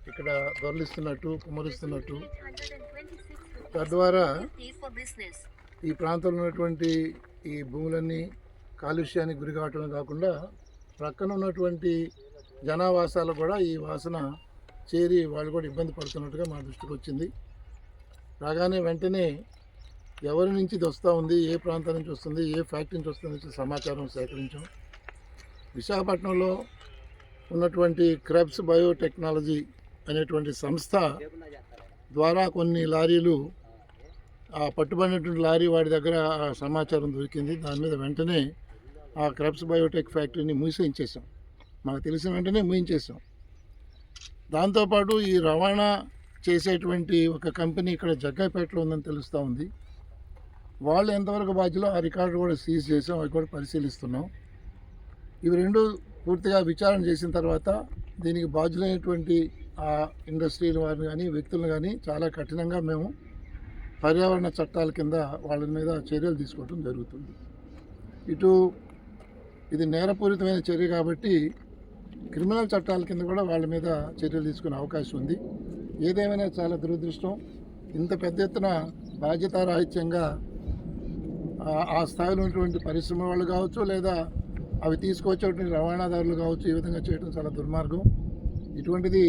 ఇక్కడ దొరలిస్తున్నట్టు కుమరిస్తున్నట్టు తద్వారా ఈ ప్రాంతంలో ఉన్నటువంటి ఈ భూములన్నీ కాలుష్యానికి గురి కావటమే కాకుండా ప్రక్కన ఉన్నటువంటి జనావాసాలు కూడా ఈ వాసన చేరి వాళ్ళు కూడా ఇబ్బంది పడుతున్నట్టుగా మా దృష్టికి వచ్చింది. రాగానే వెంటనే ఎవరి నుంచి ఇది వస్తూ ఉంది, ఏ ప్రాంతం నుంచి వస్తుంది, ఏ ఫ్యాక్టరీ నుంచి వస్తుంది సమాచారం సేకరించాం. విశాఖపట్నంలో ఉన్నటువంటి క్రెబ్స్ బయోటెక్నాలజీ అనేటువంటి సంస్థ ద్వారా కొన్ని లారీలు పట్టుబడినటువంటి లారీ వాడి దగ్గర సమాచారం దొరికింది. దాని మీద వెంటనే ఆ క్రెబ్స్ బయోటెక్ ఫ్యాక్టరీని మూసేయించేసాం. మాకు తెలిసిన వెంటనే మూయించేసాం. దాంతోపాటు ఈ రవాణా చేసేటువంటి ఒక కంపెనీ ఇక్కడ జగ్గాపేటలో ఉందని తెలుస్తూ ఉంది. వాళ్ళు ఎంతవరకు బాధ్యులో ఆ రికార్డు కూడా సీజ్ చేసాం, అవి కూడా పరిశీలిస్తున్నాం. ఇవి రెండు పూర్తిగా విచారణ చేసిన తర్వాత దీనికి బాధ్యులైనటువంటి ఆ ఇండస్ట్రీల వారిని కానీ వ్యక్తులను కానీ చాలా కఠినంగా మేము పర్యావరణ చట్టాల కింద వాళ్ళ మీద చర్యలు తీసుకోవడం జరుగుతుంది. ఇటు ఇది నేరపూరితమైన చర్య కాబట్టి క్రిమినల్ చట్టాల కింద కూడా వాళ్ళ మీద చర్యలు తీసుకునే అవకాశం ఉంది. ఏదేమైనా చాలా దురదృష్టం. ఇంత పెద్ద ఎత్తున బాధ్యతారాహిత్యంగా ఆ స్థాయిలో ఉన్నటువంటి పరిశ్రమ వాళ్ళు కావచ్చు, లేదా అవి తీసుకొచ్చేటువంటి రవాణాదారులు కావచ్చు, ఈ విధంగా చేయడం చాలా దుర్మార్గం. ఇటువంటిది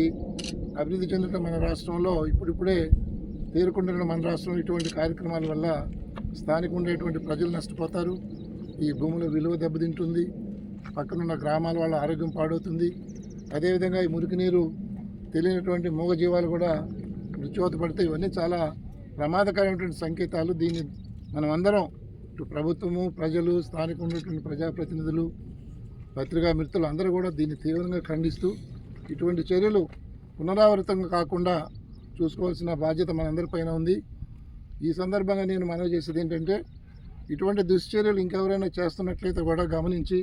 అభివృద్ధి చెందుతున్న మన రాష్ట్రంలో ఇప్పుడిప్పుడే తేరుకుంటున్న మన రాష్ట్రంలో ఇటువంటి కార్యక్రమాల వల్ల స్థానిక ఉండేటువంటి ప్రజలు నష్టపోతారు. ఈ భూముల విలువ దెబ్బతింటుంది, పక్కనున్న గ్రామాల వాళ్ళ ఆరోగ్యం పాడవుతుంది. అదేవిధంగా ఈ మురికి నీరు తెలియనటువంటి మూగజీవాలు కూడా మృత్యువాత పడితే ఇవన్నీ చాలా ప్రమాదకరమైనటువంటి సంకేతాలు. దీన్ని మనం అందరం ఇటు ప్రభుత్వము, ప్రజలు, స్థానిక ఉన్నటువంటి ప్రజాప్రతినిధులు, పత్రికా మిత్రులు అందరూ కూడా దీన్ని తీవ్రంగా ఖండిస్తూ ఇటువంటి చర్యలు పునరావృతంగా కాకుండా చూసుకోవాల్సిన బాధ్యత మనందరిపైన ఉంది. ఈ సందర్భంగా నేను మనవి చేసేది ఏంటంటే ఇటువంటి దుశ్చర్యలు ఇంకెవరైనా చేస్తున్నట్లయితే కూడా గమనించి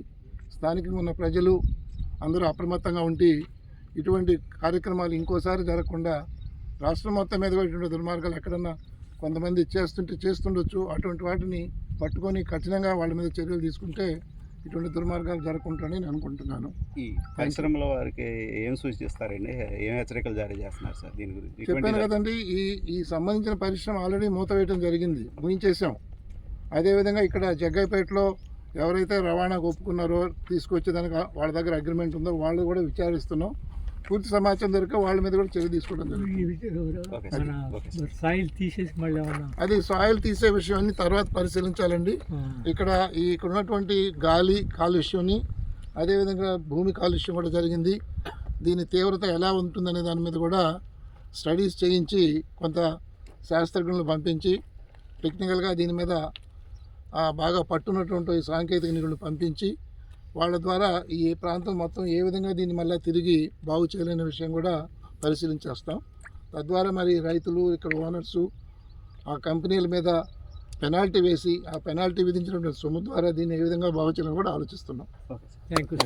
స్థానికంగా ఉన్న ప్రజలు అందరూ అప్రమత్తంగా ఉండి ఇటువంటి కార్యక్రమాలు ఇంకోసారి జరగకుండా రాష్ట్రం మొత్తం మీద ఇటువంటి దుర్మార్గాలు ఎక్కడన్నా కొంతమంది చేస్తుండొచ్చు. అటువంటి వాటిని పట్టుకొని కఠినంగా వాళ్ళ మీద చర్యలు తీసుకుంటే ఇటువంటి దుర్మార్గాలు జరగకుంటాయని నేను అనుకుంటున్నాను. ఈ పరిశ్రమల వారికి ఏం సూచిస్తారండి, ఏం హెచ్చరికలు జారీ చేస్తున్నారు సార్ దీని గురించి? చెప్పాను కదండి, ఈ సంబంధించిన పరిశ్రమ ఆల్రెడీ మూతవేయడం జరిగింది, ముగించేసాం. అదేవిధంగా ఇక్కడ జగ్గాపేటలో ఎవరైతే రవాణాకు ఒప్పుకున్నారో తీసుకొచ్చేదానికి వాళ్ళ దగ్గర అగ్రిమెంట్ ఉందో వాళ్ళు కూడా విచారిస్తున్నాం. పూర్తి సమాచారం దొరికే వాళ్ళ మీద కూడా చర్య తీసుకోవడం జరుగుతుంది. అది సాయిల్ తీసే విషయం అన్ని తర్వాత పరిశీలించాలండి. ఇక్కడ ఉన్నటువంటి గాలి కాలుష్యం, అదేవిధంగా భూమి కాలుష్యం కూడా జరిగింది. దీని తీవ్రత ఎలా ఉంటుందనే దాని మీద కూడా స్టడీస్ చేయించి కొంత శాస్త్రజ్ఞులను పంపించి టెక్నికల్గా దీని మీద బాగా పట్టున్నటువంటి సాంకేతిక నిపుణులు పంపించి వాళ్ళ ద్వారా ఈ ప్రాంతం మొత్తం ఏ విధంగా దీన్ని మళ్ళీ తిరిగి బాగు చేయలేని విషయం కూడా పరిశీలించేస్తాం. తద్వారా మరి రైతులు, ఇక్కడ ఓనర్సు ఆ కంపెనీల మీద పెనాల్టీ వేసి ఆ పెనాల్టీ విధించినటువంటి సొమ్ము ద్వారా దీన్ని ఏ విధంగా బాగు చేయాలని కూడా ఆలోచిస్తున్నాం. Thank you.